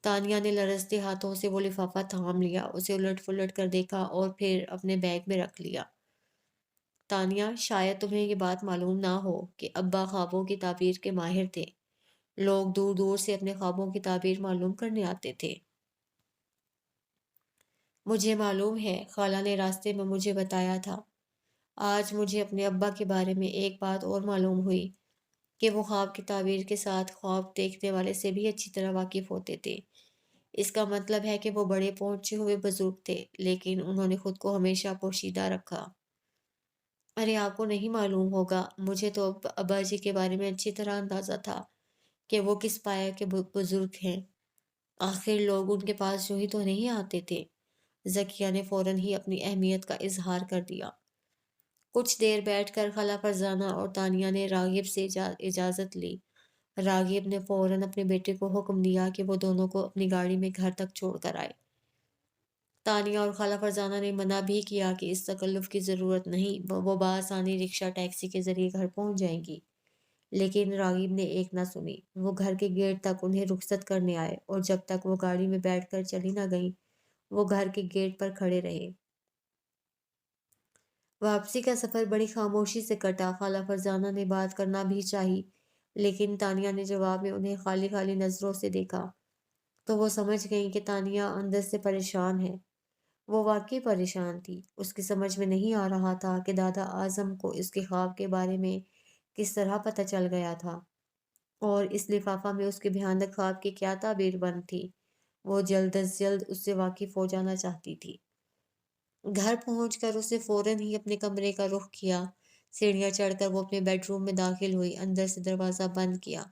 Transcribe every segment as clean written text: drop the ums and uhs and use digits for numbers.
تانیہ نے لرزتے ہاتھوں سے وہ لفافہ تھام لیا، اسے الٹ پلٹ کر دیکھا اور پھر اپنے بیگ میں رکھ لیا۔ تانیہ، شاید تمہیں یہ بات معلوم نہ ہو کہ ابا خوابوں کی تعبیر کے ماہر تھے۔ لوگ دور دور سے اپنے خوابوں کی تعبیر معلوم کرنے آتے تھے۔ مجھے معلوم ہے، خالہ نے راستے میں مجھے بتایا تھا۔ آج مجھے اپنے ابا کے بارے میں ایک بات اور معلوم ہوئی کہ وہ خواب کی تعبیر کے ساتھ خواب دیکھنے والے سے بھی اچھی طرح واقف ہوتے تھے۔ اس کا مطلب ہے کہ وہ بڑے پہنچے ہوئے بزرگ تھے، لیکن انہوں نے خود کو ہمیشہ پوشیدہ رکھا۔ ارے آپ کو نہیں معلوم ہوگا، مجھے تو ابا جی کے بارے میں اچھی طرح اندازہ تھا کہ وہ کس پایا کے بزرگ ہیں۔ آخر لوگ ان کے پاس یوں ہی تو نہیں آتے تھے۔ ذکیہ نے فوراً ہی اپنی اہمیت کا اظہار کر دیا۔ کچھ دیر بیٹھ کر خالہ فرزانہ اور تانیہ نے راغب سے اجازت لی۔ راغب نے فوراً اپنے بیٹے کو حکم دیا کہ وہ دونوں کو اپنی گاڑی میں گھر تک چھوڑ کر آئے۔ تانیہ اور خالہ فرزانہ نے منع بھی کیا کہ اس تکلف کی ضرورت نہیں، وہ بآسانی رکشہ ٹیکسی کے ذریعے گھر پہنچ جائیں گی۔ لیکن راغب نے ایک نہ سنی۔ وہ گھر کے گیٹ تک انہیں رخصت کرنے آئے اور جب تک وہ گاڑی میں بیٹھ کر چلی نہ گئیں، وہ گھر کے گیٹ پر کھڑے رہے۔ واپسی کا سفر بڑی خاموشی سے کٹا۔ خالہ فرزانہ نے بات کرنا بھی چاہی، لیکن تانیہ نے جواب میں انہیں خالی خالی نظروں سے دیکھا، تو وہ سمجھ گئیں کہ تانیہ اندر سے پریشان ہے۔ وہ واقعی پریشان تھی۔ اس کی سمجھ میں نہیں آ رہا تھا کہ دادا اعظم کو اس کے خواب کے بارے میں کس طرح پتہ چل گیا تھا، اور اس لفافہ میں اس کے بھیانک خواب کی کیا تعبیر بند تھی۔ وہ جلد از جلد اس سے واقف ہو جانا چاہتی تھی۔ گھر پہنچ کر اسے فوراً ہی اپنے کمرے کا رخ کیا۔ سیڑھیاں چڑھ کر وہ اپنے بیڈ روم میں داخل ہوئی، اندر سے دروازہ بند کیا،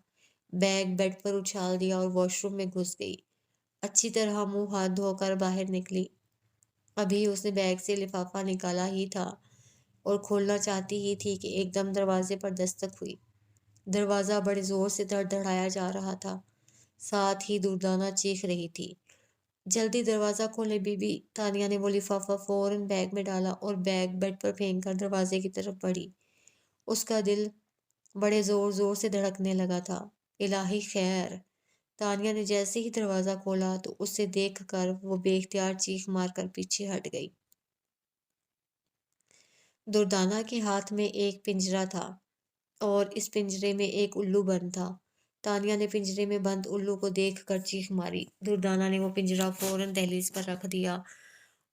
بیگ بیڈ پر اچھال دیا اور واش روم میں گھس گئی۔ اچھی طرح منہ ہاتھ دھو کر باہر نکلی۔ ابھی اس نے بیگ سے لفافہ نکالا ہی تھا اور کھولنا چاہتی ہی تھی کہ ایک دم دروازے پر دستک ہوئی۔ دروازہ بڑے زور سے دھڑدھڑایا جا رہا تھا، ساتھ ہی دردانہ چیخ رہی تھی، جلدی دروازہ کھولیں بی بی۔ تانیہ نے وہ لفافہ فوراً بیگ میں ڈالا اور بیگ بیڈ پر پھینک کر دروازے کی طرف بڑھی۔ اس کا دل بڑے زور زور سے دھڑکنے لگا تھا۔ الہی خیر! تانیہ نے جیسے ہی دروازہ کھولا تو اسے دیکھ کر وہ بے اختیار چیخ مار کر پیچھے ہٹ گئی۔ دردانہ کے ہاتھ میں ایک پنجرا تھا اور اس پنجرے میں ایک الو بند تھا۔ تانیہ نے پنجرے میں بند الو کو دیکھ کر چیخ ماری۔ دردانہ نے وہ پنجرا فوراً دہلیز پر رکھ دیا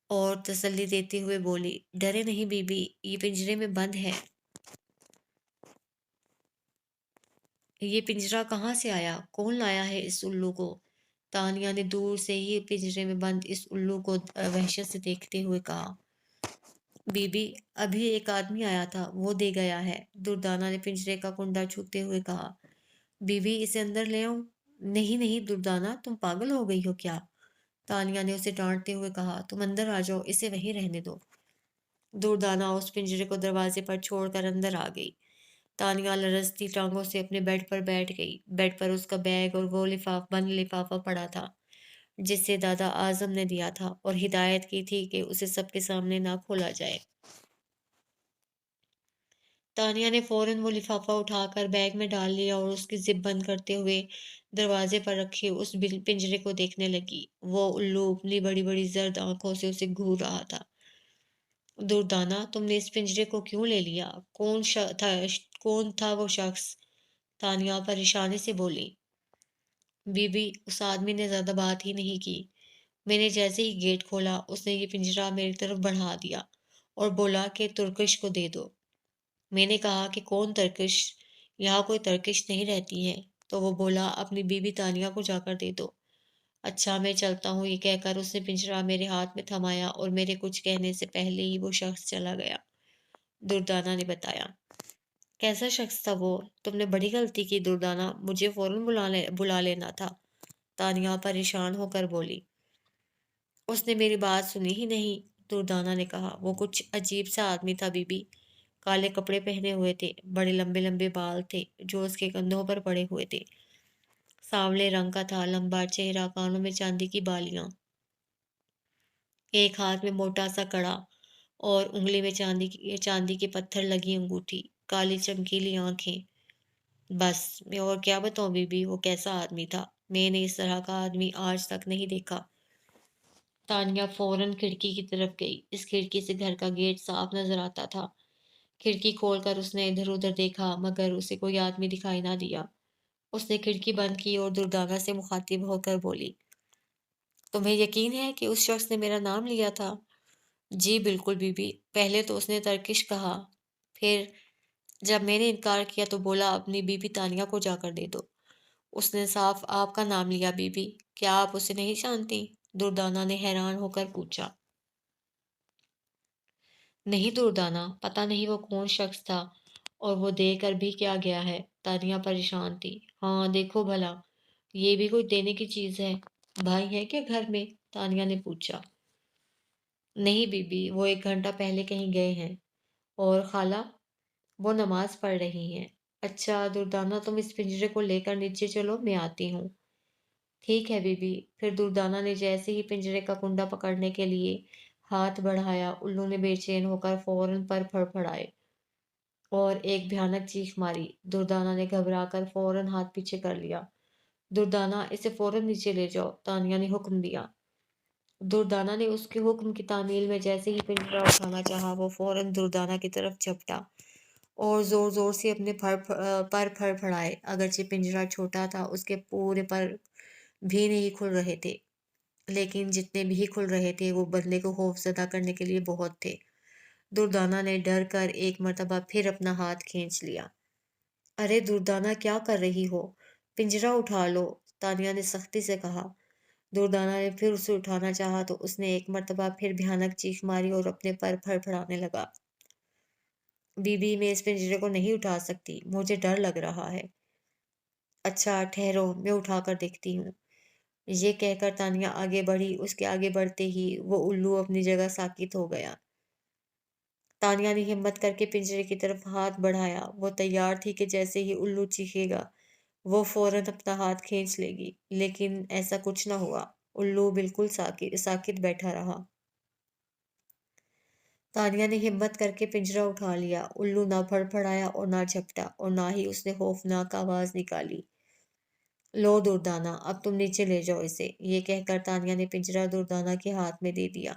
اور تسلی دیتے ہوئے بولی، ڈرے نہیں بی بی، یہ پنجرے میں بند ہے۔ یہ پنجرا کہاں سے آیا؟ کون لایا ہے اس الو کو؟ تانیہ نے دور سے ہی پنجرے میں بند اس الو کو وحشت سے دیکھتے ہوئے کہا، بی بی، ابھی ایک آدمی آیا تھا، وہ دے گیا ہے۔ دردانہ نے پنجرے کا کنڈا چھوتے ہوئے کہا، بی بی اسے اندر لے آؤں؟ نہیں نہیں دردانہ، تم پاگل ہو گئی ہو کیا؟ تانیہ نے اسے ڈانٹتے ہوئے کہا، تم اندر آ جاؤ، اسے وہیں رہنے دو۔ دردانہ اس پنجرے کو دروازے پر چھوڑ کر اندر آ گئی۔ تانیہ لرزتی ٹانگوں سے اپنے بیڈ پر بیٹھ گئی۔ بیڈ پر اس کا بیگ اور وہ بند لفافہ پڑا تھا جسے دادا اعظم نے دیا تھا اور ہدایت کی تھی کہ اسے سب کے سامنے نہ کھولا جائے۔ تانیہ نے فوراً وہ لفافہ اٹھا کر بیگ میں ڈال لیا اور اس کی زپ بند کرتے ہوئے دروازے پر رکھے اس پنجرے کو دیکھنے لگی۔ وہ الو اپنی بڑی بڑی زرد آنکھوں سے اسے گھور رہا تھا۔ دردانہ، تم نے اس پنجرے کو کیوں لے لیا؟ کون تھا وہ شخص؟ تانیہ پریشانی سے بولی۔ بی بی، اس آدمی نے زیادہ بات ہی نہیں کی۔ میں نے جیسے ہی گیٹ کھولا، اس نے یہ پنجرا میری طرف بڑھا دیا اور بولا کہ ترکش کو دے دو۔ میں نے کہا کہ کون ترکش؟ یہاں کوئی ترکش نہیں رہتی ہے۔ تو وہ بولا اپنی بیوی تانیہ کو جا کر دے دو۔ اچھا میں چلتا ہوں، یہ کہہ کر اس نے پنجرا میرے ہاتھ میں تھمایا اور میرے کچھ کہنے سے پہلے ہی وہ شخص چلا گیا۔ دردانہ نے بتایا۔ کیسا شخص تھا وہ؟ تم نے بڑی غلطی کی دردانہ، مجھے فوراً بلا لینا تھا۔ تانیہ پریشان ہو کر بولی۔ اس نے میری بات سنی ہی نہیں، دردانہ نے کہا۔ وہ کچھ عجیب سا آدمی تھا بی بی، کالے کپڑے پہنے ہوئے تھے، بڑے لمبے لمبے بال تھے جو اس کے کندھوں پر پڑے ہوئے تھے، سانولے رنگ کا تھا، لمبا چہرہ، کانوں میں چاندی کی بالیاں، ایک ہاتھ میں موٹا سا کڑا اور انگلی میں چاندی کے پتھر لگی انگوٹھی، کالی چمکیلی آنکھیں۔ بس میں اور کیا بتاؤں بی بی، وہ کیسا آدمی تھا؟ میں نے اس طرح کا آدمی آج تک نہیں دیکھا۔ تانیہ فوراً کھڑکی کی طرف گئی۔ اس کھڑکی سے گھر کا گیٹ صاف نظر آتا تھا۔ کھڑکی کھول کر اس نے ادھر ادھر دیکھا مگر اسے کوئی آدمی دکھائی نہ دیا۔ اس نے کھڑکی بند کی اور دردانہ سے مخاطب ہو کر بولی، تمہیں یقین ہے کہ اس شخص نے میرا نام لیا تھا؟ جی بالکل بی بی۔ پہلے تو اس نے ترکش کہا، پھر جب میں نے انکار کیا تو بولا اپنی بی بی تانیہ کو جا کر دے دو۔ اس نے صاف آپ کا نام لیا بی بی۔ کیا آپ اسے نہیں جانتی؟ دردانہ نے حیران ہو کر پوچھا۔ نہیں دردانہ، پتہ نہیں وہ کون شخص تھا اور وہ دے کر بھی کیا گیا ہے۔ تانیہ پریشان تھی۔ ہاں دیکھو بھلا، یہ بھی کوئی دینے کی چیز ہے۔ بھائی ہے کیا گھر میں؟ تانیہ نے پوچھا۔ نہیں بی بی، وہ 1 گھنٹہ پہلے کہیں گئے ہیں۔ اور خالہ؟ وہ نماز پڑھ رہی ہیں۔ اچھا دردانہ، تم اس پنجرے کو لے کر نیچے چلو، میں آتی ہوں۔ ٹھیک ہے بی بی۔ پھر دردانہ نے جیسے ہی پنجرے کا کنڈا پکڑنے کے لیے ہاتھ بڑھایا، الو نے بے چین ہو کر فوراً پر پھڑ پھڑائے اور ایک بھیانک چیخ ماری۔ دردانہ نے گھبرا کر فوراً ہاتھ پیچھے کر لیا۔ دردانہ، اسے فوراً نیچے لے جاؤ، تانیہ نے حکم دیا۔ دردانہ نے اس کے حکم کی تعمیل میں جیسے ہی پنجرہ اٹھانا چاہا، وہ فوراً دردانہ کی طرف جھپٹا اور زور زور سے اپنے پر پھڑ پھڑائے۔ اگرچہ پنجرہ چھوٹا تھا، اس کے پورے پر بھی نہیں کھل رہے تھے، لیکن جتنے بھی کھل رہے تھے وہ بندے کو خوف زدہ کرنے کے لیے بہت تھے۔ دردانہ نے ڈر کر ایک مرتبہ پھر اپنا ہاتھ کھینچ لیا۔ ارے دردانہ، کیا کر رہی ہو؟ پنجرہ اٹھا لو، تانیہ نے سختی سے کہا۔ دردانہ نے پھر اسے اٹھانا چاہا تو اس نے ایک مرتبہ پھر بھیانک چیخ ماری اور اپنے پر پھڑ پھڑانے لگا۔ بی بی، میں اس پنجرے کو نہیں اٹھا سکتی، مجھے ڈر لگ رہا ہے۔ اچھا ٹھہرو، میں اٹھا کر دیکھتی ہوں۔ یہ کہہ کر تانیہ آگے بڑھی۔ اس کے آگے بڑھتے ہی وہ الو اپنی جگہ ساکت ہو گیا۔ تانیہ نے ہمت کر کے پنجرے کی طرف ہاتھ بڑھایا۔ وہ تیار تھی کہ جیسے ہی الو چیخے گا وہ فوراً اپنا ہاتھ کھینچ لے گی، لیکن ایسا کچھ نہ ہوا۔ الو بالکل ساکت بیٹھا رہا۔ تانیہ نے ہمت کر کے پنجرہ اٹھا لیا۔ الو نہ پھڑ پھڑایا اور نہ جھپٹا اور نہ ہی اس نے خوفناک آواز نکالی۔ لو دردانہ، اب تم نیچے لے جاؤ اسے۔ یہ کہہ کر تانیہ نے پنجرہ دردانہ کے ہاتھ میں دے دیا۔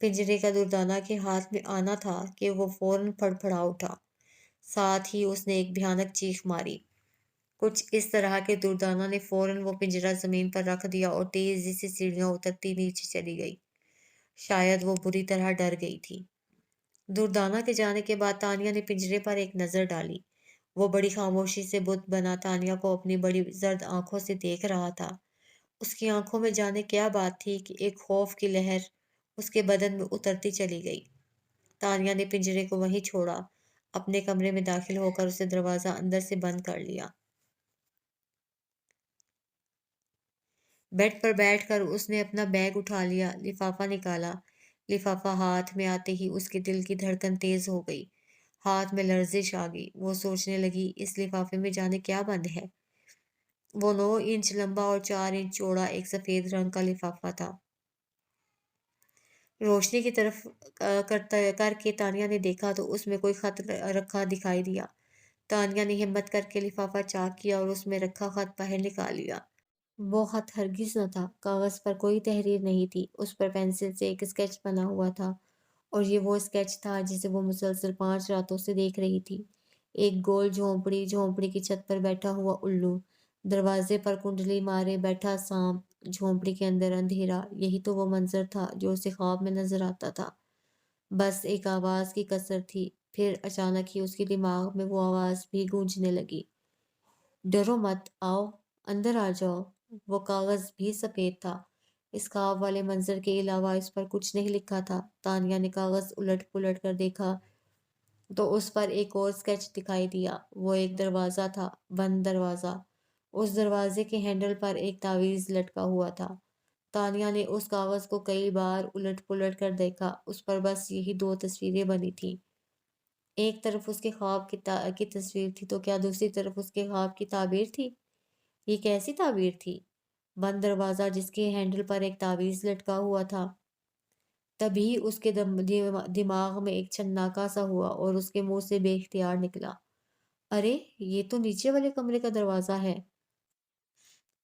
پنجرے کا دردانہ کے ہاتھ میں آنا تھا کہ وہ فوراً پھڑ پھڑا اٹھا۔ ساتھ ہی اس نے ایک بھیانک چیخ ماری۔ کچھ اس طرح کہ دردانہ نے فوراً وہ پنجرہ زمین پر رکھ دیا اور تیزی سے سیڑھیاں اترتی نیچے چلی گئی۔ شاید وہ بری طرح ڈر گئی تھی۔ دردانہ کے جانے کے بعد تانیہ نے پنجرے پر ایک نظر ڈالی۔ وہ بڑی خاموشی سے بت بنا تانیہ کو اپنی بڑی زرد آنکھوں سے دیکھ رہا تھا۔ اس کی آنکھوں میں جانے کیا بات تھی کہ ایک خوف کی لہر اس کے بدن میں اترتی چلی گئی۔ تانیہ نے پنجرے کو وہیں چھوڑا، اپنے کمرے میں داخل ہو کر اسے دروازہ اندر سے بند کر لیا۔ بیڈ پر بیٹھ کر اس نے اپنا بیگ اٹھا لیا، لفافہ نکالا۔ لفافہ ہاتھ میں آتے ہی اس کے دل کی دھڑکن تیز ہو گئی، ہاتھ میں لرزش آ گئی۔ وہ سوچنے لگی اس لفافے میں جانے کیا بند ہے۔ وہ 9 انچ لمبا اور 4 انچ چوڑا ایک سفید رنگ کا لفافہ تھا۔ روشنی کی طرف کر کے تانیہ نے دیکھا تو اس میں کوئی خط رکھا دکھائی دیا۔ تانیہ نے ہمت کر کے لفافہ چاک کیا اور اس میں رکھا خط باہر نکال لیا۔ وہ خط ہرگز نہ تھا، کاغذ پر کوئی تحریر نہیں تھی، اس پر پینسل سے ایک اسکیچ بنا ہوا تھا، اور یہ وہ اسکیچ تھا جسے وہ مسلسل 5 راتوں سے دیکھ رہی تھی۔ ایک گول جھونپڑی، جھونپڑی کی چھت پر بیٹھا ہوا الو، دروازے پر کنڈلی مارے بیٹھا سانپ، جھونپڑی کے اندر اندھیرا۔ یہی تو وہ منظر تھا جو اسے خواب میں نظر آتا تھا۔ بس ایک آواز کی کثر تھی، پھر اچانک ہی اس کے دماغ میں وہ آواز بھی گونجنے لگی۔ ڈرو مت، آؤ، اندر آ جاؤ۔ وہ کاغذ بھی سفید تھا۔ اس خواب والے منظر کے علاوہ اس پر کچھ نہیں لکھا تھا۔ تانیہ نے کاغذ الٹ پلٹ کر دیکھا تو اس پر ایک اور اسکیچ دکھائی دیا۔ وہ ایک دروازہ تھا، بند دروازہ۔ اس دروازے کے ہینڈل پر ایک تعویذ لٹکا ہوا تھا۔ تانیہ نے اس کاغذ کو کئی بار الٹ پلٹ کر دیکھا، اس پر بس یہی 2 تصویریں بنی تھیں۔ ایک طرف اس کے خواب کی تصویر تھی تو کیا دوسری طرف اس کے خواب کی تعبیر تھی؟ یہ کیسی تعبیر تھی؟ بند دروازہ جس کے ہینڈل پر ایک تعویذ لٹکا ہوا تھا۔ تبھی اس کے دماغ میں ایک چھناکا سا ہوا اور اس کے منہ سے بے اختیار نکلا، ارے یہ تو نیچے والے کمرے کا دروازہ ہے۔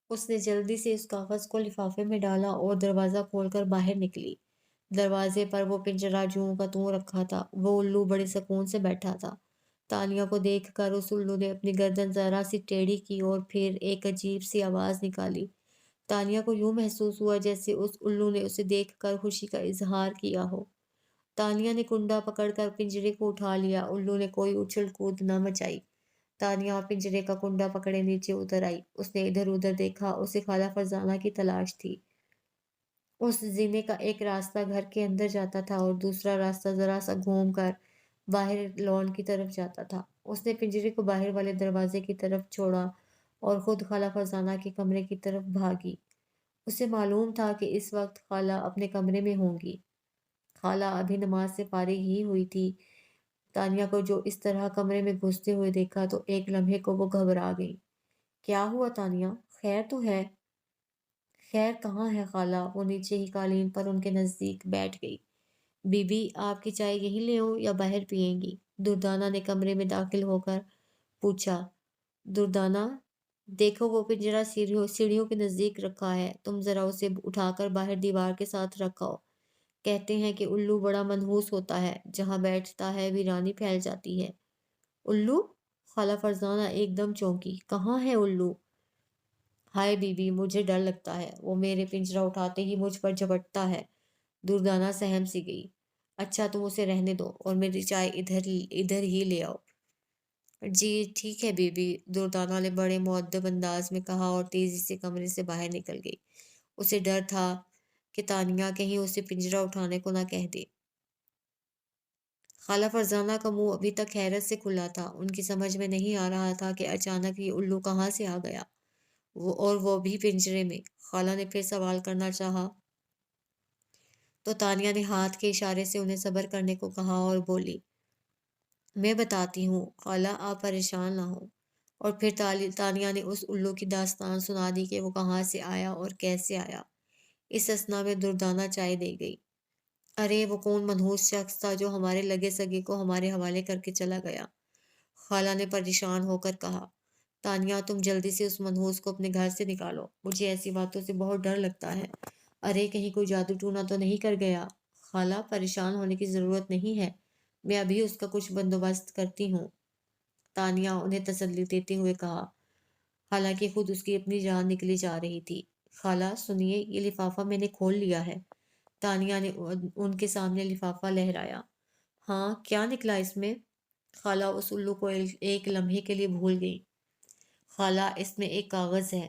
اس نے جلدی سے اس کاغذ کو لفافے میں ڈالا اور دروازہ کھول کر باہر نکلی۔ دروازے پر وہ پنجرا جوں کا توں رکھا تھا۔ وہ الو بڑے سکون سے بیٹھا تھا۔ تانیہ کو دیکھ کر اس الو نے اپنی گردن ذرا سی ٹیڑھی کی اور پھر ایک عجیب سی آواز نکالی۔ تانیہ کو یوں محسوس ہوا جیسے اس الو نے اسے دیکھ کر خوشی کا اظہار کیا ہو۔ تانیہ نے کنڈا پکڑ کر پنجرے کو اٹھا لیا۔ الو نے کوئی اچھل کود نہ مچائی۔ تانیہ پنجرے کا کنڈا پکڑے نیچے اتر آئی۔ اس نے ادھر ادھر دیکھا۔ اسے خالہ فرزانہ کی تلاش تھی۔ اس زینے کا ایک راستہ گھر کے اندر جاتا تھا اور دوسرا راستہ ذرا سا گھوم کر باہر لان کی طرف جاتا تھا۔ اس نے پنجرے کو باہر والے دروازے کی طرف چھوڑا اور خود خالہ فرزانہ کے کمرے کی طرف بھاگی۔ اسے معلوم تھا کہ اس وقت خالہ اپنے کمرے میں ہوں گی۔ خالہ ابھی نماز سے فارغ ہی ہوئی تھی۔ تانیہ کو جو اس طرح کمرے میں گھستے ہوئے دیکھا تو ایک لمحے کو وہ گھبرا گئی۔ کیا ہوا تانیہ؟ خیر تو ہے؟ خیر کہاں ہے خالہ؟ وہ نیچے ہی قالین پر ان کے نزدیک بیٹھ گئی۔ بی بی آپ کی چائے یہیں لے آؤں یا باہر پئیں گی؟ دردانہ نے کمرے میں داخل ہو کر پوچھا۔ دردانہ دیکھو وہ پنجرا سیڑھیوں کے نزدیک رکھا ہے، تم ذرا اسے اٹھا کر باہر دیوار کے ساتھ رکھاؤ۔ کہتے ہیں کہ الو بڑا منحوس ہوتا ہے، جہاں بیٹھتا ہے ویرانی پھیل جاتی ہے۔ الو؟ خالہ فرزانہ ایک دم چونکی۔ کہاں ہے الو؟ ہائے بی بی مجھے ڈر لگتا ہے، وہ میرے پنجرا اٹھاتے ہی مجھ پر جھپٹتا ہے۔ دردانہ سہم سی گئی۔ اچھا تم اسے رہنے دو اور میری چائے ادھر ہی لے آؤ۔ جی ٹھیک ہے بی بی، دردانہ نے بڑے مؤدب انداز میں کہا اور تیزی سے کمرے سے باہر نکل گئی۔ اسے ڈر تھا کہ تانیہ کہیں اسے پنجرا اٹھانے کو نہ کہہ دے۔ خالہ فرزانہ کا منہ ابھی تک حیرت سے کھلا تھا۔ ان کی سمجھ میں نہیں آ رہا تھا کہ اچانک یہ الو کہاں سے آ گیا، وہ بھی پنجرے میں۔ خالہ نے پھر سوال کرنا چاہا تو تانیہ نے ہاتھ کے اشارے سے انہیں صبر کرنے کو کہا اور بولی، میں بتاتی ہوں خالہ، آپ پریشان نہ ہوں۔ اور پھر تانیہ نے اس الو کی داستان سنا دی کہ وہ کہاں سے آیا اور کیسے آیا۔ اس اثنا میں دردانہ چائے دے گئی۔ ارے وہ کون منحوس شخص تھا جو ہمارے لگے سگے کو ہمارے حوالے کر کے چلا گیا؟ خالہ نے پریشان ہو کر کہا۔ تانیہ تم جلدی سے اس منحوس کو اپنے گھر سے نکالو، مجھے ایسی باتوں سے بہت ڈر لگتا ہے۔ ارے کہیں کوئی جادو ٹونا تو نہیں کر گیا؟ خالہ پریشان ہونے کی ضرورت نہیں ہے، میں ابھی اس کا کچھ بندوبست کرتی ہوں، تانیہ انہیں تسلی دیتے ہوئے کہا، حالانکہ خود اس کی اپنی جان نکلی جا رہی تھی۔ خالہ سنیے، یہ لفافہ میں نے کھول لیا ہے۔ تانیہ نے ان کے سامنے لفافہ لہرایا۔ ہاں کیا نکلا اس میں؟ خالہ اس الو کو ایک لمحے کے لیے بھول گئی۔ خالہ اس میں ایک کاغذ ہے،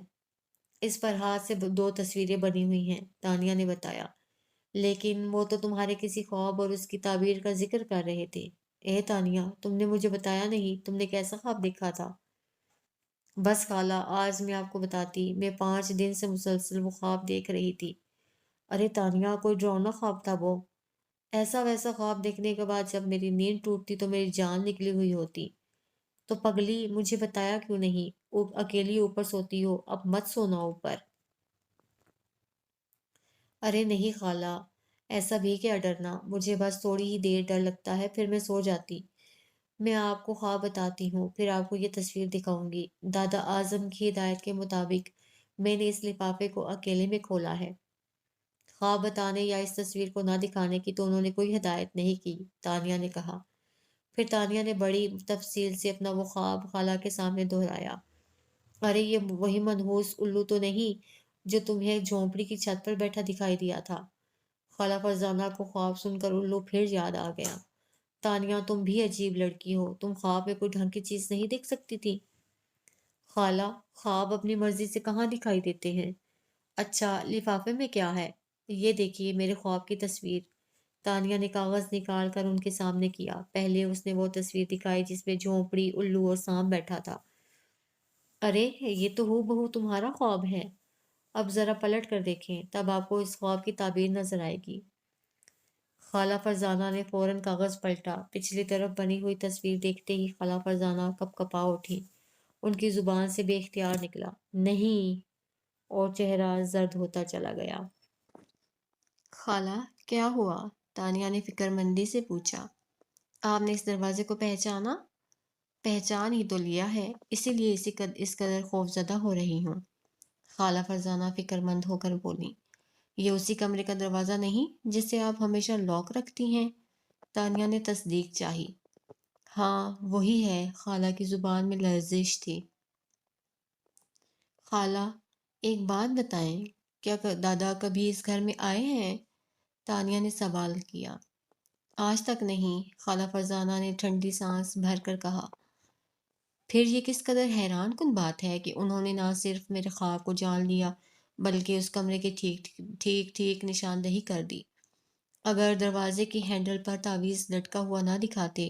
اس پر ہاتھ سے دو تصویریں بنی ہوئی ہیں، تانیہ نے بتایا۔ لیکن وہ تو تمہارے کسی خواب اور اس کی تعبیر کا ذکر کر رہے تھے۔ اے تانیہ تم نے مجھے بتایا نہیں، تم نے کیسا خواب دیکھا تھا؟ بس خالہ آج میں آپ کو بتاتی، میں 5 دن سے مسلسل وہ خواب دیکھ رہی تھی۔ ارے تانیہ کوئی ڈراؤنا خواب تھا وہ؟ ایسا ویسا خواب دیکھنے کے بعد جب میری نیند ٹوٹتی تو میری جان نکلی ہوئی ہوتی۔ تو پگلی مجھے بتایا کیوں نہیں؟ اکیلی اوپر سوتی ہو، اب مت سونا اوپر۔ ارے نہیں خالہ، ایسا بھی کیا ڈرنا، مجھے بس تھوڑی ہی دیر ڈر لگتا ہے پھر میں سو جاتی۔ میں آپ کو خواب بتاتی ہوں، پھر آپ کو یہ تصویر دکھاؤں گی۔ دادا اعظم کی ہدایت کے مطابق میں نے اس لفافے کو اکیلے میں کھولا ہے۔ خواب بتانے یا اس تصویر کو نہ دکھانے کی تو انہوں نے کوئی ہدایت نہیں کی، تانیہ نے کہا۔ پھر تانیہ نے بڑی تفصیل سے اپنا وہ خواب خالہ کے سامنے دہرایا۔ ارے یہ وہی منحوس الو تو نہیں جو تمہیں جھونپڑی کی چھت پر بیٹھا دکھائی دیا تھا؟ خالہ فرزانہ کو خواب سن کر الو پھر یاد آ گیا۔ تانیہ تم بھی عجیب لڑکی ہو، تم خواب میں کوئی ڈھنگ کی چیز نہیں دیکھ سکتی تھی؟ خالہ خواب اپنی مرضی سے کہاں دکھائی دیتے ہیں؟ اچھا لفافے میں کیا ہے؟ یہ دیکھیے میرے خواب کی تصویر۔ تانیہ نے کاغذ نکال کر ان کے سامنے کیا۔ پہلے اس نے وہ تصویر دکھائی جس میں جھونپڑی، الو اور سانپ بیٹھا تھا۔ ارے یہ تو ہو بہو تمہارا خواب ہے، اب ذرا پلٹ کر دیکھیں، تب آپ کو اس خواب کی تعبیر نظر آئے گی۔ خالہ فرزانہ نے فوراً کاغذ پلٹا۔ پچھلی طرف بنی ہوئی تصویر دیکھتے ہی خالہ فرزانہ کپ کپا اٹھی۔ ان کی زبان سے بے اختیار نکلا، نہیں، اور چہرہ زرد ہوتا چلا گیا۔ خالہ کیا ہوا؟ تانیہ نے فکر مندی سے پوچھا۔ آپ نے اس دروازے کو پہچانا؟ پہچان ہی تو لیا ہے، اسی لیے اس قدر خوفزدہ ہو رہی ہوں۔ خالہ فرزانہ فکر مند ہو کر بولی۔ یہ اسی کمرے کا دروازہ نہیں جسے آپ ہمیشہ لاک رکھتی ہیں؟ تانیہ نے تصدیق چاہی۔ ہاں وہی ہے، خالہ کی زبان میں لرزش تھی۔ خالہ ایک بات بتائیں، کیا دادا کبھی اس گھر میں آئے ہیں؟ تانیہ نے سوال کیا۔ آج تک نہیں، خالہ فرزانہ نے ٹھنڈی سانس بھر کر کہا۔ پھر یہ کس قدر حیران کن بات ہے کہ انہوں نے نہ صرف میرے خواب کو جان لیا بلکہ اس کمرے کی ٹھیک ٹھیک نشاندہی کر دی۔ اگر دروازے کی ہینڈل پر تعویذ لٹکا ہوا نہ دکھاتے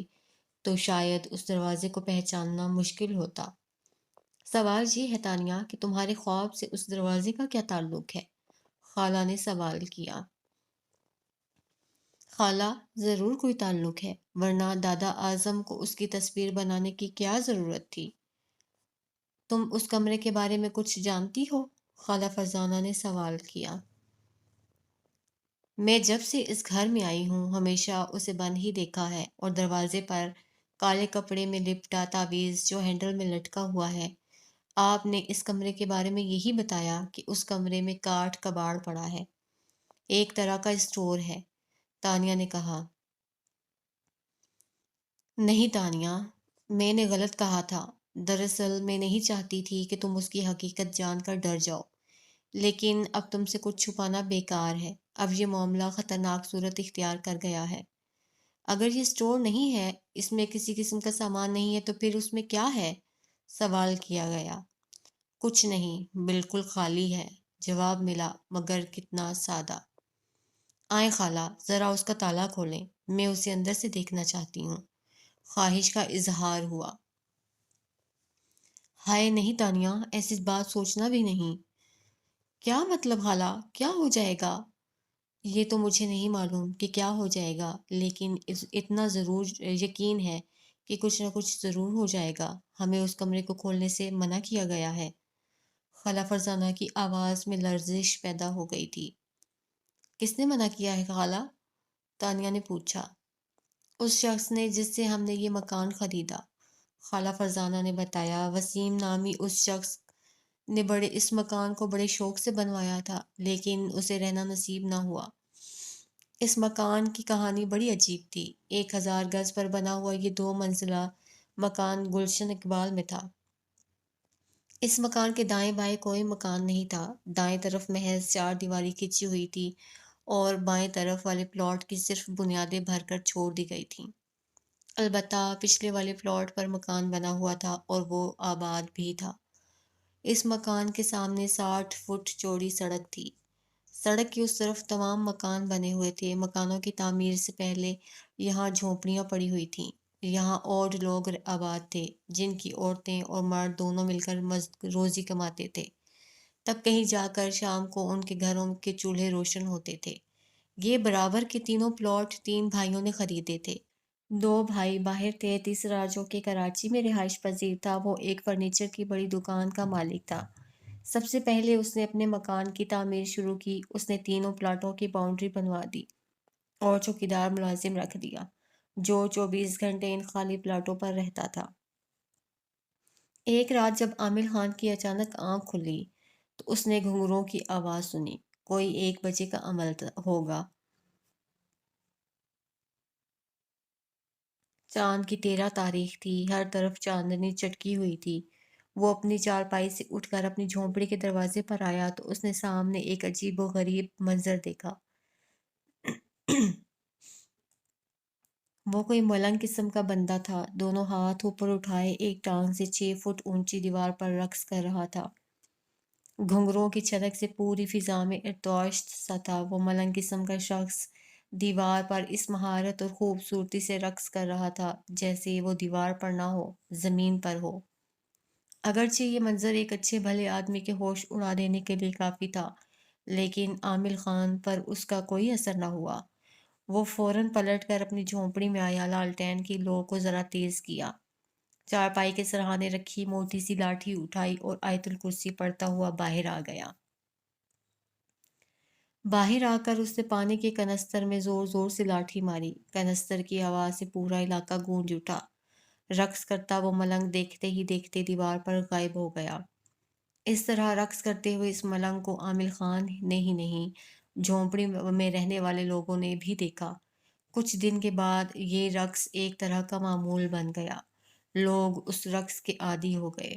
تو شاید اس دروازے کو پہچاننا مشکل ہوتا۔ سوال یہ ہے تانیہ کہ تمہارے خواب سے اس دروازے کا کیا تعلق ہے؟ خالہ نے سوال کیا۔ خالہ ضرور کوئی تعلق ہے، ورنہ دادا اعظم کو اس کی تصویر بنانے کی کیا ضرورت تھی؟ تم اس کمرے کے بارے میں کچھ جانتی ہو؟ خالہ فرزانہ نے سوال کیا۔ میں جب سے اس گھر میں آئی ہوں ہمیشہ اسے بند ہی دیکھا ہے، اور دروازے پر کالے کپڑے میں لپٹا تعویذ جو ہینڈل میں لٹکا ہوا ہے۔ آپ نے اس کمرے کے بارے میں یہی بتایا کہ اس کمرے میں کاٹھ کباڑ پڑا ہے، ایک طرح کا اسٹور ہے، تانیہ نے کہا۔ نہیں تانیہ، میں نے غلط کہا تھا۔ دراصل میں نہیں چاہتی تھی کہ تم اس کی حقیقت جان کر ڈر جاؤ، لیکن اب تم سے کچھ چھپانا بیکار ہے۔ اب یہ معاملہ خطرناک صورت اختیار کر گیا ہے۔ اگر یہ اسٹور نہیں ہے، اس میں کسی قسم کا سامان نہیں ہے، تو پھر اس میں کیا ہے؟ سوال کیا گیا۔ کچھ نہیں، بالکل خالی ہے، جواب ملا، مگر کتنا سادہ۔ آئیں خالہ، ذرا اس کا تالا کھولیں، میں اسے اندر سے دیکھنا چاہتی ہوں، خواہش کا اظہار ہوا۔ ہائے نہیں تانیہ، ایسی بات سوچنا بھی نہیں۔ کیا مطلب خالہ، کیا ہو جائے گا؟ یہ تو مجھے نہیں معلوم کہ کیا ہو جائے گا، لیکن اتنا ضرور یقین ہے کہ کچھ نہ کچھ ضرور ہو جائے گا۔ ہمیں اس کمرے کو کھولنے سے منع کیا گیا ہے۔ خالہ فرزانہ کی آواز میں لرزش پیدا ہو گئی تھی۔ کس نے منع کیا ہے خالہ؟ تانیہ نے پوچھا۔ اس شخص نے جس سے ہم نے یہ مکان خریدا، خالہ فرزانہ نے بتایا۔ وسیم نامی اس شخص نے اس مکان کو بڑے شوق سے بنوایا تھا، لیکن اسے رہنا نصیب نہ ہوا۔ اس مکان کی کہانی بڑی عجیب تھی۔ 1000 گز پر بنا ہوا یہ 2 منزلہ مکان گلشن اقبال میں تھا۔ اس مکان کے دائیں بائیں کوئی مکان نہیں تھا۔ دائیں طرف محض 4 دیواری کھچی ہوئی تھی اور بائیں طرف والے پلاٹ کی صرف بنیادیں بھر کر چھوڑ دی گئی تھیں۔ البتہ پچھلے والے پلاٹ پر مکان بنا ہوا تھا اور وہ آباد بھی تھا۔ اس مکان کے سامنے 60 فٹ چوڑی سڑک تھی۔ سڑک کی اس طرف تمام مکان بنے ہوئے تھے۔ مکانوں کی تعمیر سے پہلے یہاں جھونپڑیاں پڑی ہوئی تھیں۔ یہاں اور لوگ آباد تھے، جن کی عورتیں اور مرد دونوں مل کر روزی کماتے تھے۔ تب کہیں جا کر شام کو ان کے گھروں کے چولہے روشن ہوتے تھے۔ یہ برابر کے تینوں پلاٹ 3 بھائیوں نے خریدے تھے۔ 2 بھائی باہر تھے، تیسرا جو کہ کراچی میں رہائش پذیر تھا، وہ ایک فرنیچر کی بڑی دکان کا مالک تھا۔ سب سے پہلے اس نے اپنے مکان کی تعمیر شروع کی۔ اس نے تینوں پلاٹوں کی باؤنڈری بنوا دی اور چوکیدار ملازم رکھ دیا، جو 24 گھنٹے ان خالی پلاٹوں پر رہتا تھا۔ ایک رات جب عامر خان کی اچانک آنکھ کھلی تو اس نے گھنگروں کی آواز سنی۔ کوئی 1 بجے کا عمل ہوگا۔ چاند کی 13 تاریخ تھی، ہر طرف چاندنی چٹکی ہوئی تھی۔ وہ اپنی چارپائی سے اٹھ کر اپنی جھونپڑی کے دروازے پر آیا تو اس نے سامنے ایک عجیب و غریب منظر دیکھا۔ وہ کوئی ملنگ قسم کا بندہ تھا، دونوں ہاتھ اوپر اٹھائے ایک ٹانگ سے 6 فٹ اونچی دیوار پر رقص کر رہا تھا۔ گھنگروں کی چھلک سے پوری فضا میں ارتعاش سا تھا۔ وہ ملنگ قسم کا شخص دیوار پر اس مہارت اور خوبصورتی سے رقص کر رہا تھا جیسے وہ دیوار پر نہ ہو، زمین پر ہو۔ اگرچہ یہ منظر ایک اچھے بھلے آدمی کے ہوش اڑا دینے کے لیے کافی تھا، لیکن عامر خان پر اس کا کوئی اثر نہ ہوا۔ وہ فوراً پلٹ کر اپنی جھونپڑی میں آیا، لالٹین کی لو کو ذرا تیز کیا، چارپائی کے سرہانے رکھی موٹی سی لاٹھی اٹھائی اور آیت الکرسی پڑھتا ہوا باہر آ گیا۔ باہر آ کر اس نے پانی کے کنستر میں زور زور سے لاٹھی ماری۔ کنستر کی آواز سے پورا علاقہ گونج اٹھا۔ رقص کرتا وہ ملنگ دیکھتے ہی دیکھتے دیوار پر غائب ہو گیا۔ اس طرح رقص کرتے ہوئے اس ملنگ کو عامر خان نے ہی نہیں، جھونپڑی میں رہنے والے لوگوں نے بھی دیکھا۔ کچھ دن کے بعد یہ رقص ایک طرح کا معمول بن گیا۔ لوگ اس رقص کے عادی ہو گئے۔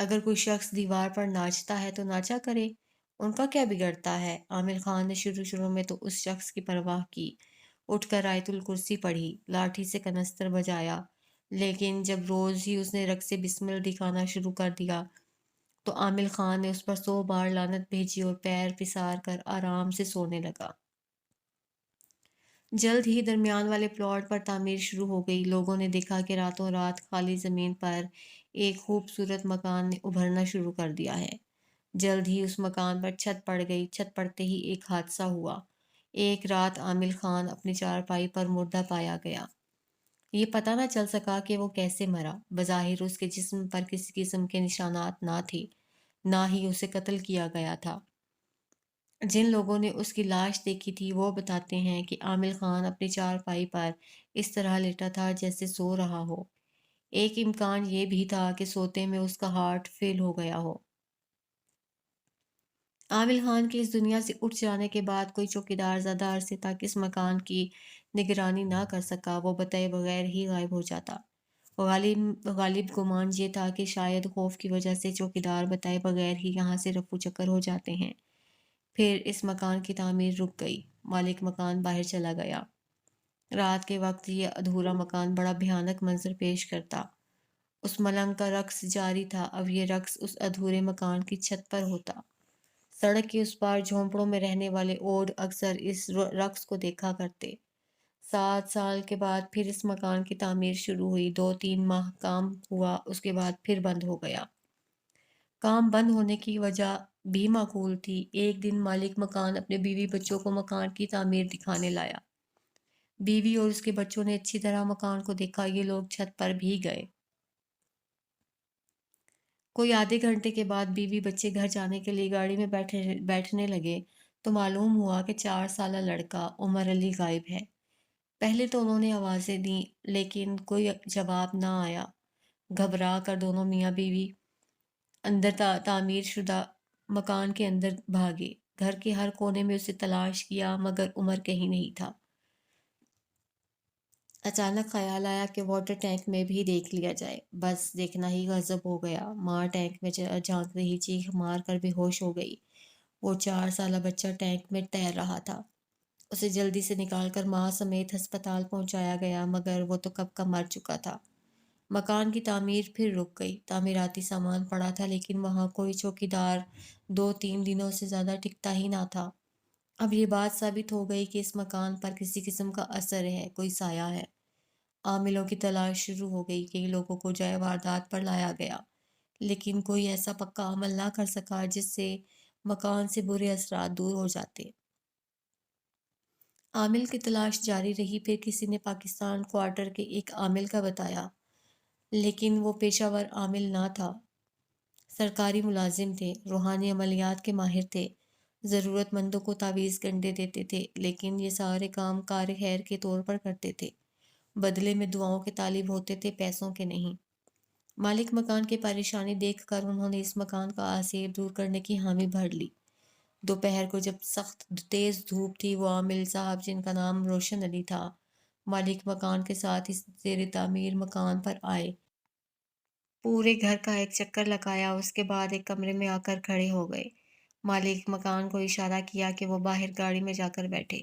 اگر کوئی شخص دیوار پر ناچتا ہے تو ناچا کرے، ان کا کیا بگڑتا ہے؟ عامر خان نے شروع میں تو اس شخص کی پرواہ کی، اٹھ کر آیت الکرسی پڑھی، لاٹھی سے کنستر بجایا، لیکن جب روز ہی اس نے رقص بسمل دکھانا شروع کر دیا تو عامر خان نے اس پر 100 بار لعنت بھیجی اور پیر پسار کر آرام سے سونے لگا۔ جلد ہی درمیان والے پلاٹ پر تعمیر شروع ہو گئی۔ لوگوں نے دیکھا کہ راتوں رات خالی زمین پر ایک خوبصورت مکان نے ابھرنا شروع کر دیا ہے۔ جلد ہی اس مکان پر چھت پڑ گئی۔ چھت پڑتے ہی ایک حادثہ ہوا۔ ایک رات عامر خان اپنی چارپائی پر مردہ پایا گیا۔ یہ پتہ نہ چل سکا کہ وہ کیسے مرا۔ بظاہر اس کے جسم پر کسی قسم کے نشانات نہ تھے، نہ ہی اسے قتل کیا گیا تھا۔ جن لوگوں نے اس کی لاش دیکھی تھی وہ بتاتے ہیں کہ عامر خان اپنی چارپائی پر اس طرح لیٹا تھا جیسے سو رہا ہو۔ ایک امکان یہ بھی تھا کہ سوتے میں اس کا ہارٹ فیل ہو گیا ہو۔ عامر خان کے اس دنیا سے اٹھ جانے کے بعد کوئی چوکیدار زیادہ عرصے تک اس مکان کی نگرانی نہ کر سکا۔ وہ بتائے بغیر ہی غائب ہو جاتا۔ غالب گمان یہ تھا کہ شاید خوف کی وجہ سے چوکیدار بتائے بغیر ہی یہاں سے رفو چکر ہو جاتے ہیں۔ پھر اس مکان کی تعمیر رک گئی۔ مالک مکان باہر چلا گیا۔ رات کے وقت یہ ادھورا مکان بڑا بھیانک منظر پیش کرتا۔ اس ملنگ کا رقص جاری تھا۔ اب یہ رقص اس ادھورے مکان کی چھت پر ہوتا۔ سڑک کے اس پار جھونپڑوں میں رہنے والے اوڈ اکثر اس رقص کو دیکھا کرتے۔ 7 سال کے بعد پھر اس مکان کی تعمیر شروع ہوئی۔ 2-3 ماہ کام ہوا، اس کے بعد پھر بند ہو گیا۔ کام بند ہونے کی وجہ بھی معقول تھی۔ ایک دن مالک مکان اپنے بیوی بچوں کو مکان کی تعمیر دکھانے لایا۔ بیوی اور اس کے بچوں نے اچھی طرح مکان کو دیکھا۔ یہ لوگ چھت پر بھی گئے۔ کوئی آدھے گھنٹے کے بعد بیوی بچے گھر جانے کے لیے گاڑی میں بیٹھنے لگے تو معلوم ہوا کہ 4 سالہ لڑکا عمر علی غائب ہے۔ پہلے تو انہوں نے آوازیں دیں لیکن کوئی جواب نہ آیا۔ گھبرا کر دونوں میاں بیوی اندر تعمیر شدہ مکان کے اندر بھاگے۔ گھر کے ہر کونے میں اسے تلاش کیا مگر عمر کہیں نہیں تھا۔ اچانک خیال آیا کہ واٹر ٹینک میں بھی دیکھ لیا جائے۔ بس دیکھنا ہی غضب ہو گیا۔ ماں ٹینک میں جھانک رہی چیخ مار کر بے ہوش ہو گئی۔ وہ 4 سالہ بچہ ٹینک میں تیر رہا تھا۔ اسے جلدی سے نکال کر ماں سمیت ہسپتال پہنچایا گیا مگر وہ تو کب کا مر چکا تھا۔ مکان کی تعمیر پھر رک گئی۔ تعمیراتی سامان پڑا تھا لیکن وہاں کوئی چوکیدار 2-3 دنوں سے زیادہ ٹکتا ہی نہ تھا۔ اب یہ بات ثابت ہو گئی کہ اس مکان پر کسی قسم کا اثر ہے، کوئی سایہ ہے۔ عاملوں کی تلاش شروع ہو گئی۔ کئی لوگوں کو جائے واردات پر لایا گیا لیکن کوئی ایسا پکا عمل نہ کر سکا جس سے مکان سے برے اثرات دور ہو جاتے۔ عامل کی تلاش جاری رہی۔ پھر کسی نے پاکستان کوارٹر کے ایک عامل کا بتایا لیکن وہ پیشہ ور عامل نہ تھا۔ سرکاری ملازم تھے، روحانی عملیات کے ماہر تھے، ضرورت مندوں کو تعویذ گنڈے دیتے تھے لیکن یہ سارے کام کار خیر کے طور پر کرتے تھے۔ بدلے میں دعاؤں کے طالب ہوتے تھے، پیسوں کے نہیں۔ مالک مکان کی پریشانی دیکھ کر انہوں نے اس مکان کا آسیب دور کرنے کی حامی بھر لی۔ دوپہر کو جب سخت تیز دھوپ تھی وہ عامل صاحب جن کا نام روشن علی تھا مالک مکان کے ساتھ اس زیر تعمیر مکان پر آئے۔ پورے گھر کا ایک چکر لگایا، اس کے بعد ایک کمرے میں آ کر کھڑے ہو گئے۔ مالک مکان کو اشارہ کیا کہ وہ باہر گاڑی میں جا کر بیٹھے۔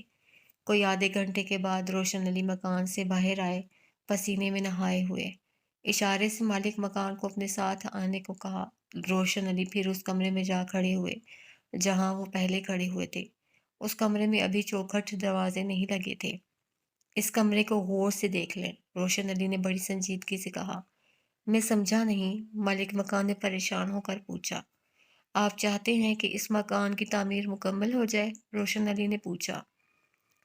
کوئی آدھے گھنٹے کے بعد روشن علی مکان سے باہر آئے، پسینے میں نہائے ہوئے۔ اشارے سے مالک مکان کو اپنے ساتھ آنے کو کہا۔ روشن علی پھر اس کمرے میں جا کھڑے ہوئے جہاں وہ پہلے کھڑے ہوئے تھے۔ اس کمرے میں ابھی چوکھٹ دروازے نہیں لگے تھے۔ اس کمرے کو غور سے دیکھ لیں، روشن علی نے بڑی سنجیدگی سے کہا۔ میں سمجھا نہیں، مالک مکان نے پریشان ہو کر پوچھا۔ آپ چاہتے ہیں کہ اس مکان کی تعمیر مکمل ہو جائے؟ روشن علی نے پوچھا۔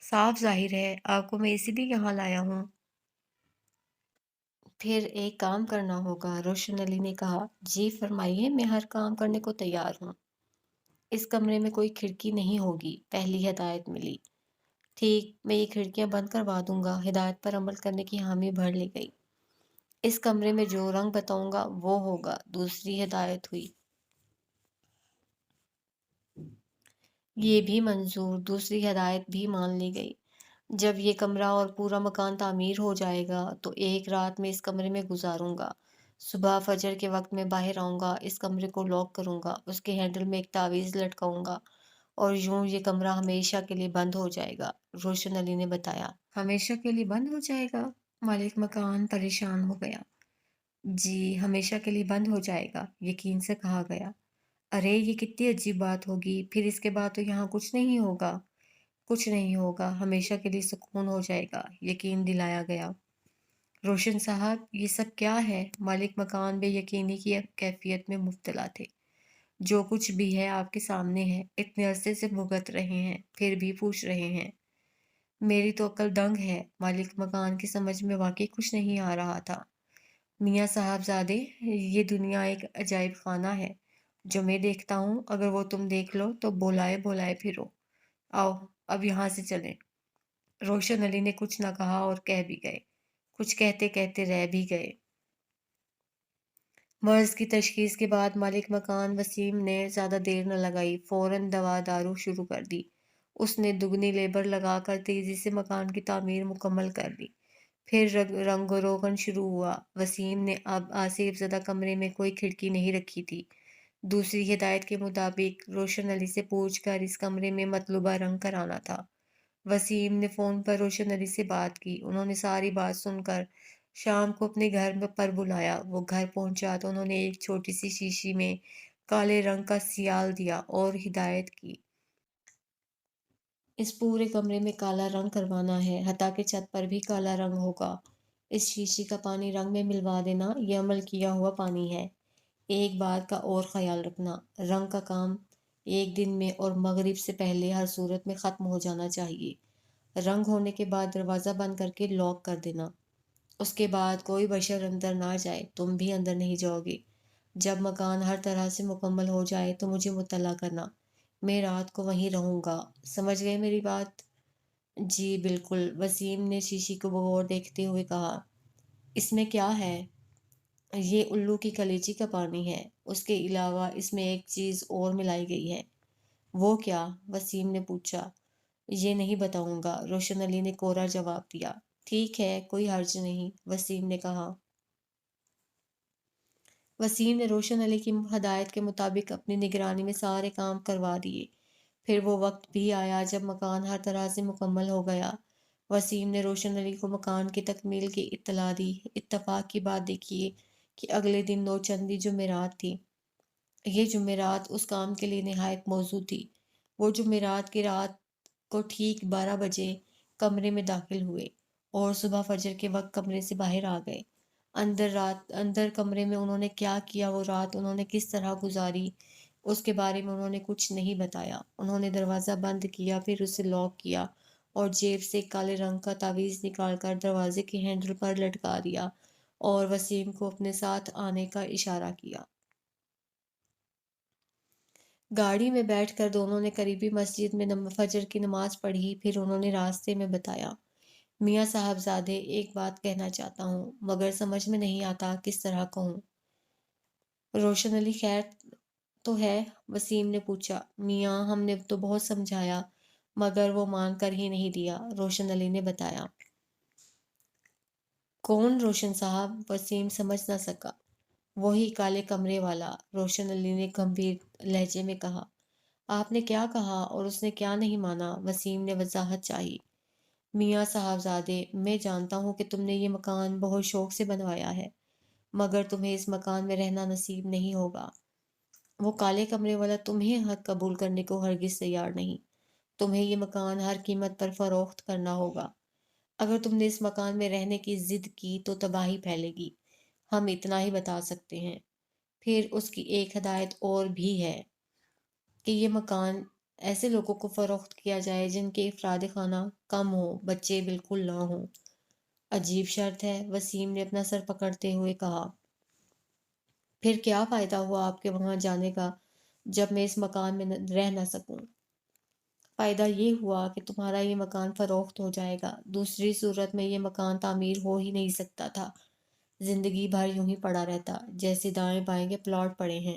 صاف ظاہر ہے، آپ کو میں اسی لیے یہاں لایا ہوں۔ پھر ایک کام کرنا ہوگا، روشن علی نے کہا۔ جی فرمائیے، میں ہر کام کرنے کو تیار ہوں۔ اس کمرے میں کوئی کھڑکی نہیں ہوگی، پہلی ہدایت ملی۔ ٹھیک، میں یہ کھڑکیاں بند کروا دوں گا۔ ہدایت پر عمل کرنے کی حامی بھر لی گئی۔ اس کمرے میں جو رنگ بتاؤں گا وہ ہوگا، دوسری ہدایت ہوئی۔ یہ بھی منظور، دوسری ہدایت بھی مان لی گئی۔ جب یہ کمرہ اور پورا مکان تعمیر ہو جائے گا تو ایک رات میں اس کمرے میں گزاروں گا۔ صبح فجر کے وقت میں باہر آؤں گا، اس کمرے کو لاک کروں گا، اس کے ہینڈل میں ایک تعویذ لٹکاؤں گا اور یوں یہ کمرہ ہمیشہ کے لیے بند ہو جائے گا، روشن علی نے بتایا۔ ہمیشہ کے لیے بند ہو جائے گا؟ مالک مکان پریشان ہو گیا۔ جی، ہمیشہ کے لیے بند ہو جائے گا، یقین سے کہا گیا۔ ارے یہ کتنی عجیب بات ہوگی، پھر اس کے بعد تو یہاں کچھ نہیں ہوگا۔ کچھ نہیں ہوگا، ہمیشہ کے لیے سکون ہو جائے گا، یقین دلایا گیا۔ روشن صاحب، یہ سب کیا ہے؟ مالک مکان بے یقینی کی کیفیت میں مبتلا تھے۔ جو کچھ بھی ہے آپ کے سامنے ہے، اتنے عرصے سے بھگت رہے ہیں، پھر بھی پوچھ رہے ہیں۔ میری تو عقل دنگ ہے، مالک مکان کی سمجھ میں واقعی کچھ نہیں آ رہا تھا۔ میاں صاحب زادے، یہ دنیا ایک عجائب خانہ ہے۔ جو میں دیکھتا ہوں، اگر وہ تم دیکھ لو تو بولائے بولائے پھرو۔ آؤ، اب یہاں سے چلیں۔ روشن علی نے کچھ نہ کہا اور کہہ بھی گئے، کچھ کہتے کہتے رہ بھی گئے۔ مرض کی تشخیص کے بعد مالک مکان وسیم نے زیادہ دیر نہ لگائی، فوراً دوا دارو شروع کر دی۔ اس نے دگنی لیبر لگا کر تیزی سے مکان کی تعمیر مکمل کر لی۔ پھر رنگ و روغن شروع ہوا۔ وسیم نے اب آصف زدہ کمرے میں کوئی کھڑکی نہیں رکھی تھی۔ دوسری ہدایت کے مطابق روشن علی سے پوچھ کر اس کمرے میں مطلوبہ رنگ کرانا تھا۔ وسیم نے فون پر روشن علی سے بات کی۔ انہوں نے ساری بات سن کر شام کو اپنے گھر پر بلایا۔ وہ گھر پہنچا تو انہوں نے ایک چھوٹی سی شیشی میں کالے رنگ کا سیال دیا اور ہدایت کی۔ اس پورے کمرے میں کالا رنگ کروانا ہے، حتیٰ کہ چھت پر بھی کالا رنگ ہوگا۔ اس شیشی کا پانی رنگ میں ملوا دینا، یہ عمل کیا ہوا پانی ہے۔ ایک بات کا اور خیال رکھنا، رنگ کا کام ایک دن میں اور مغرب سے پہلے ہر صورت میں ختم ہو جانا چاہیے۔ رنگ ہونے کے بعد دروازہ بند کر کے لاک کر دینا۔ اس کے بعد کوئی بشر اندر نہ جائے، تم بھی اندر نہیں جاؤ گے۔ جب مکان ہر طرح سے مکمل ہو جائے تو مجھے مطلع کرنا، میں رات کو وہیں رہوں گا۔ سمجھ گئے میری بات؟ جی بالکل، وسیم نے شیشی کو بغور دیکھتے ہوئے کہا۔ اس میں کیا ہے؟ یہ الو کی کلیجی کا پانی ہے، اس کے علاوہ اس میں ایک چیز اور ملائی گئی ہے۔ وہ کیا؟ وسیم نے پوچھا۔ یہ نہیں بتاؤں گا، روشن علی نے کوڑا جواب دیا۔ ٹھیک ہے، کوئی حرج نہیں، وسیم نے کہا۔ وسیم نے روشن علی کی ہدایت کے مطابق اپنی نگرانی میں سارے کام کروا دیے۔ پھر وہ وقت بھی آیا جب مکان ہر طرح سے مکمل ہو گیا۔ وسیم نے روشن علی کو مکان کی تکمیل کی اطلاع دی۔ اتفاق کی بات دیکھیے کہ اگلے دن نوچندی جمعرات تھی۔ یہ جمعرات اس کام کے لیے نہایت موزوں تھی۔ وہ جمعرات کی رات کو ٹھیک 12 بجے کمرے میں داخل ہوئے اور صبح فجر کے وقت کمرے سے باہر آ گئے۔ اندر کمرے میں انہوں نے کیا کیا، وہ رات انہوں نے کس طرح گزاری، اس کے بارے میں انہوں نے کچھ نہیں بتایا۔ انہوں نے دروازہ بند کیا، پھر اسے لاک کیا اور جیب سے کالے رنگ کا تعویذ نکال کر دروازے کے ہینڈل پر لٹکا دیا اور وسیم کو اپنے ساتھ آنے کا اشارہ کیا۔ گاڑی میں بیٹھ کر دونوں نے قریبی مسجد میں فجر کی نماز پڑھی، پھر انہوں نے راستے میں بتایا، میاں صاحب زادے، ایک بات کہنا چاہتا ہوں مگر سمجھ میں نہیں آتا کس طرح کہوں۔ روشن علی خیر تو ہے؟ وسیم نے پوچھا۔ میاں، ہم نے تو بہت سمجھایا مگر وہ مان کر ہی نہیں دیا، روشن علی نے بتایا۔ کون روشن صاحب؟ وسیم سمجھ نہ سکا۔ وہی کالے کمرے والا، روشن علی نے گمبھیر لہجے میں کہا۔ آپ نے کیا کہا اور اس نے کیا نہیں مانا؟ وسیم نے وضاحت چاہی۔ میاں صاحب زادے، میں جانتا ہوں کہ تم نے یہ مکان بہت شوق سے بنوایا ہے مگر تمہیں اس مکان میں رہنا نصیب نہیں ہوگا۔ وہ کالے کمرے والا تمہیں حق قبول کرنے کو ہرگز تیار نہیں۔ تمہیں یہ مکان ہر قیمت پر فروخت کرنا ہوگا۔ اگر تم نے اس مکان میں رہنے کی ضد کی تو تباہی پھیلے گی، ہم اتنا ہی بتا سکتے ہیں۔ پھر اس کی ایک ہدایت اور بھی ہے کہ یہ مکان ایسے لوگوں کو فروخت کیا جائے جن کے افراد خانہ کم ہو، بچے بالکل نہ ہوں۔ عجیب شرط ہے، وسیم نے اپنا سر پکڑتے ہوئے کہا۔ پھر کیا فائدہ ہوا آپ کے وہاں جانے کا جب میں اس مکان میں رہ نہ سکوں؟ فائدہ یہ ہوا کہ تمہارا یہ مکان فروخت ہو جائے گا، دوسری صورت میں یہ مکان تعمیر ہو ہی نہیں سکتا تھا، زندگی بھر یوں ہی پڑا رہتا جیسے دائیں بائیں کے پلاٹ پڑے ہیں۔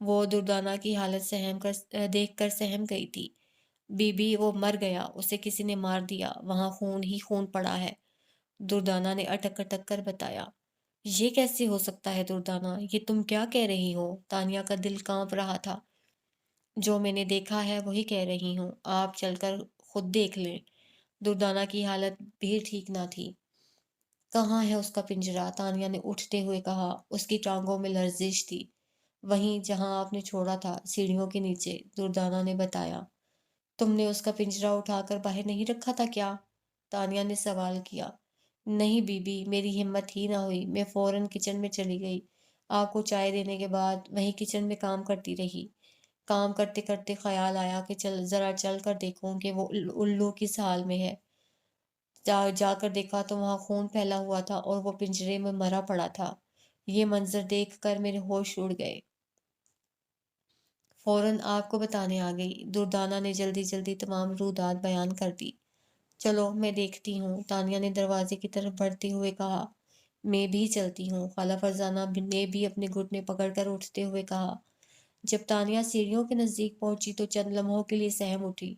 وہ دردانہ کی حالت دیکھ کر سہم گئی تھی۔ بی بی وہ مر گیا، اسے کسی نے مار دیا، وہاں خون ہی خون پڑا ہے، دردانہ نے اٹک اٹک کر بتایا۔ یہ کیسے ہو سکتا ہے دردانہ، یہ تم کیا کہہ رہی ہو؟ تانیہ کا دل کانپ رہا تھا۔ جو میں نے دیکھا ہے وہی کہہ رہی ہوں، آپ چل کر خود دیکھ لیں۔ دردانہ کی حالت بھی ٹھیک نہ تھی۔ کہاں ہے اس کا پنجرہ؟ تانیہ نے اٹھتے ہوئے کہا۔ اس کی ٹانگوں میں لرزش تھی۔ وہیں جہاں آپ نے چھوڑا تھا، سیڑھیوں کے نیچے، دردانہ نے بتایا۔ تم نے اس کا پنجرہ اٹھا کر باہر نہیں رکھا تھا کیا؟ تانیہ نے سوال کیا۔ نہیں بی بی، میری ہمت ہی نہ ہوئی، میں فوراً کچن میں چلی گئی۔ آپ کو چائے دینے کے بعد وہیں کچن میں کام کرتی رہی۔ کام کرتے کرتے خیال آیا کہ ذرا چل کر دیکھوں کہ وہ الو کس حال میں ہے۔ جا کر دیکھا تو وہاں خون پھیلا ہوا تھا اور وہ پنجرے میں مرا پڑا تھا۔ یہ منظر دیکھ کر میرے ہوش اڑ گئے۔ فوراً آپ کو بتانے آ گئی۔ دردانہ نے جلدی جلدی تمام رودات بیان کر دی۔ چلو میں دیکھتی ہوں، تانیہ نے دروازے کی طرف بڑھتے ہوئے کہا۔ میں بھی چلتی ہوں، خالہ فرزانہ نے بھی اپنے گھٹنے پکڑ کر اٹھتے ہوئے کہا۔ جب تانیہ سیڑھیوں کے نزدیک پہنچی تو چند لمحوں کے لیے سہم اٹھی۔